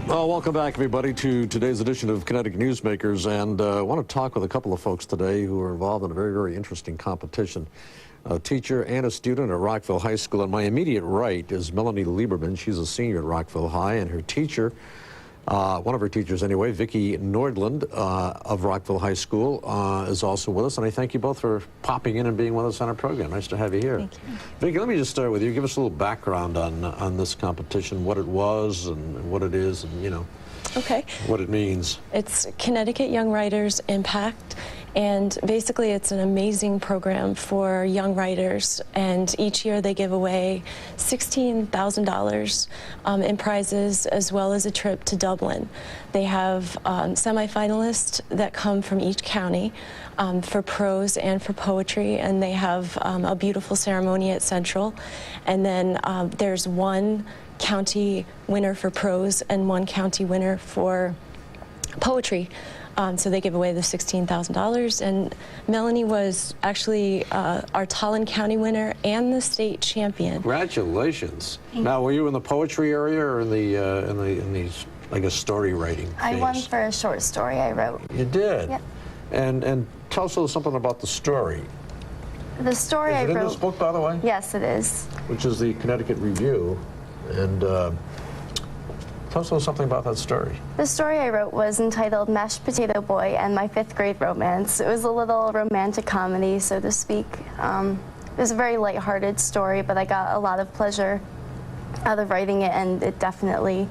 Well, welcome back, everybody, to today's edition of Connecticut Newsmakers. And I want to talk with a couple of folks today who are involved in a very, very interesting competition. A teacher and a student at Rockville High School. On my immediate right is Melanie Lieberman. She's a senior at Rockville High, and her teacher, one of her teachers anyway, Vicki Nordland of Rockville High School, is also with us. And I thank you both for popping in and being with us on our program. Nice to have you here. Thank you. Vicki, let me just start with you. Give us a little background on this competition, what it was and what it is, and, you know, okay, what it means. It's Connecticut Young Writers Impact, and basically it's an amazing program for young writers, and each year they give away $16,000 in prizes, as well as a trip to Dublin. They have semifinalists that come from each county for prose and for poetry, and they have a beautiful ceremony at Central, and then there's one county winner for prose and one county winner for poetry. So they give away the $16,000, and Melanie was actually our Tallinn County winner and the state champion. Congratulations! Now, were you in the poetry area or in the I guess story writing? I won for a short story I wrote. You did. Yep. And tell us a little something about the story. The story I Is it wrote. in this book, by the way? Yes, it is. Which is the Connecticut Review, and tell us a little something about that story. The story I wrote was entitled Mashed Potato Boy and My Fifth Grade Romance. It was a little romantic comedy, so to speak. It was a very lighthearted story, but I got a lot of pleasure out of writing it, and it definitely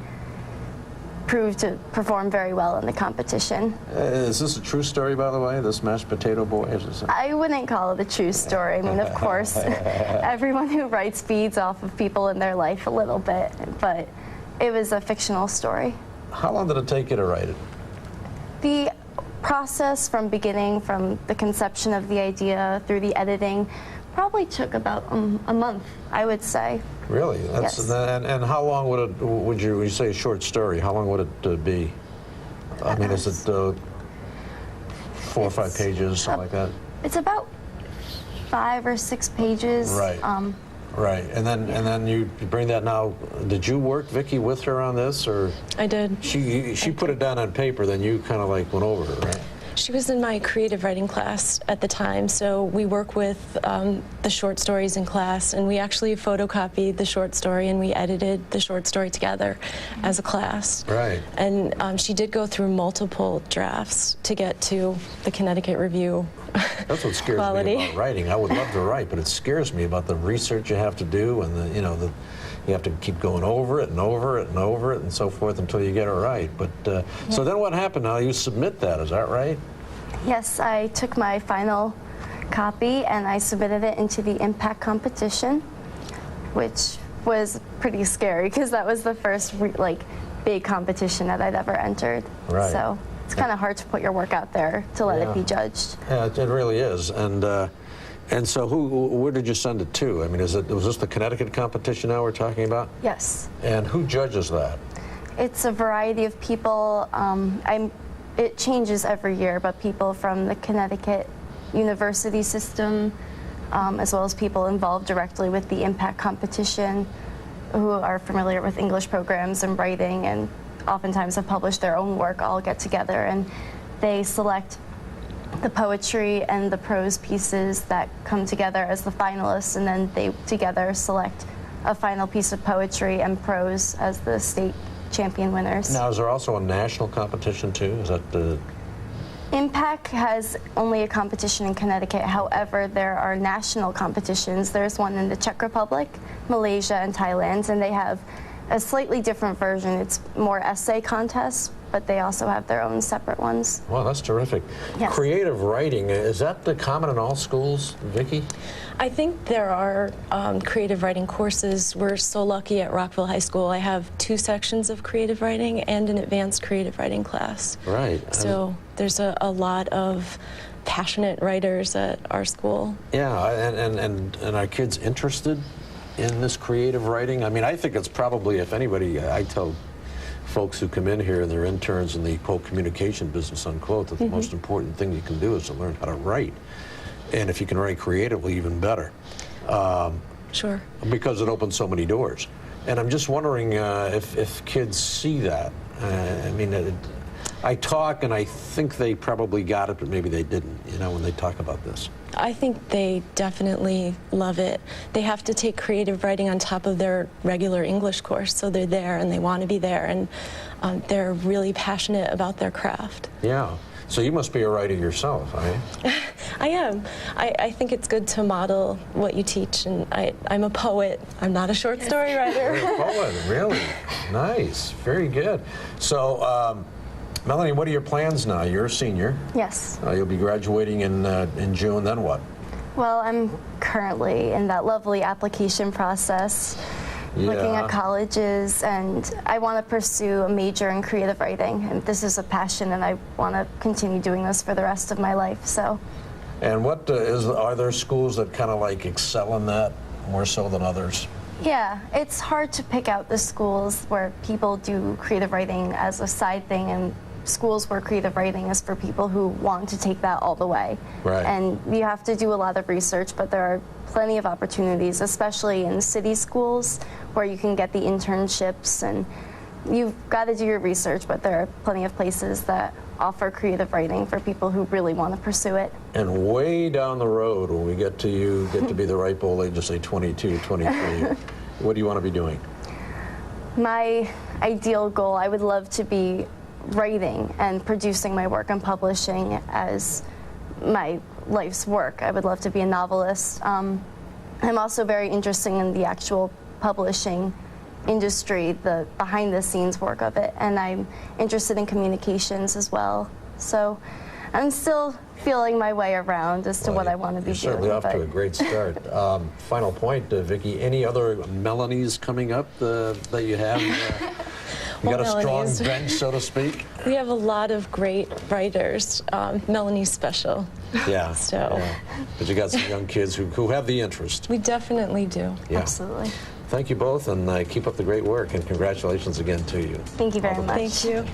proved to perform very well in the competition. Is this a true story, by the way, this Mashed Potato Boy? I wouldn't call it a true story. I mean, of course, everyone who writes feeds off of people in their life a little bit, but it was a fictional story. How long did it take you to write it? The process from beginning, from the conception of the idea through the editing, probably took about a month, I would say. Really? That's, yes. And how long would you say a short story, how long would it be? I mean, is it 4 or 5 pages, something like that? It's about 5 or 6 pages. Right. Right, and then you bring that now. Did you work, Vicki, with her on this, or? I did. She put it down on paper, then you kind of like went over it, right? She was in my creative writing class at the time, so we work with the short stories in class, and we actually photocopied the short story and we edited the short story together as a class. Right. And she did go through multiple drafts to get to the Connecticut Review. That's what scares quality. me about writing. I would love to write, but it scares me about the research you have to do, and you have to keep going over it and over it and over it and so forth until you get it right. But so then what happened? Now you submit that, is that right? Yes, I took my final copy and I submitted it into the Impact competition, which was pretty scary because that was the first big competition that I'd ever entered. Right. So it's kind of hard to put your work out there to let it be judged. Yeah, it really is. And so where did you send it to? I mean, was this the Connecticut competition now we're talking about? Yes. And who judges that? It's a variety of people. It changes every year, but people from the Connecticut university system, as well as people involved directly with the Impact competition, who are familiar with English programs and writing and oftentimes have published their own work, all get together and they select the poetry and the prose pieces that come together as the finalists, and then they together select a final piece of poetry and prose as the state champion winners. Now, is there also a national competition too? Is that the... Impact has only a competition in Connecticut. However, there are national competitions. There's one in the Czech Republic, Malaysia, and Thailand, and they have a slightly different version. It's more essay contests, but they also have their own separate ones. Wow, that's terrific. Yes. Creative writing, is that common in all schools, Vicki? I think there are creative writing courses. We're so lucky at Rockville High School. I have 2 sections of creative writing and an advanced creative writing class. Right. So there's a lot of passionate writers at our school. Yeah, and are kids interested in this creative writing? I mean, I think it's probably, if anybody, I tell folks who come in here and they're interns in the, quote, communication business, unquote, that the most important thing you can do is to learn how to write. And if you can write creatively, even better. Sure. Because it opens so many doors. And I'm just wondering if kids see that. I mean, I talk and I think they probably got it, but maybe they didn't, you know, when they talk about this. I think they definitely love it. They have to take creative writing on top of their regular English course, so they're there and they want to be there, and they're really passionate about their craft. Yeah. So you must be a writer yourself, right? I am. I think it's good to model what you teach, and I'm a poet. I'm not a short story writer. You're a poet, really? Nice. Very good. So, Melanie, what are your plans now? You're a senior. Yes. You'll be graduating in June, then what? Well, I'm currently in that lovely application process, looking at colleges, and I want to pursue a major in creative writing. And this is a passion, and I want to continue doing this for the rest of my life. So. And what are there schools that kind of like excel in that more so than others? Yeah, it's hard to pick out the schools where people do creative writing as a side thing, and schools where creative writing is for people who want to take that all the way. Right. And you have to do a lot of research, but there are plenty of opportunities, especially in city schools, where you can get the internships, and you've got to do your research, but there are plenty of places that offer creative writing for people who really want to pursue it. And way down the road, when we get to you, get to be the ripe old age of, say, 22, 23, what do you want to be doing? My ideal goal, I would love to be writing and producing my work and publishing as my life's work. I would love to be a novelist. I'm also very interested in the actual publishing industry, the behind-the-scenes work of it, and I'm interested in communications as well. So I'm still feeling my way around as to what I want to be doing. You're certainly off to a great start. Final point, Vicki, any other Melanies coming up that you have? You got a strong bench, so to speak? We have a lot of great writers. Melanie's special. Yeah. So. Yeah. But you got some young kids who have the interest. We definitely do. Yeah. Absolutely. Thank you both, and keep up the great work, and congratulations again to you. Thank you very much. Thank you.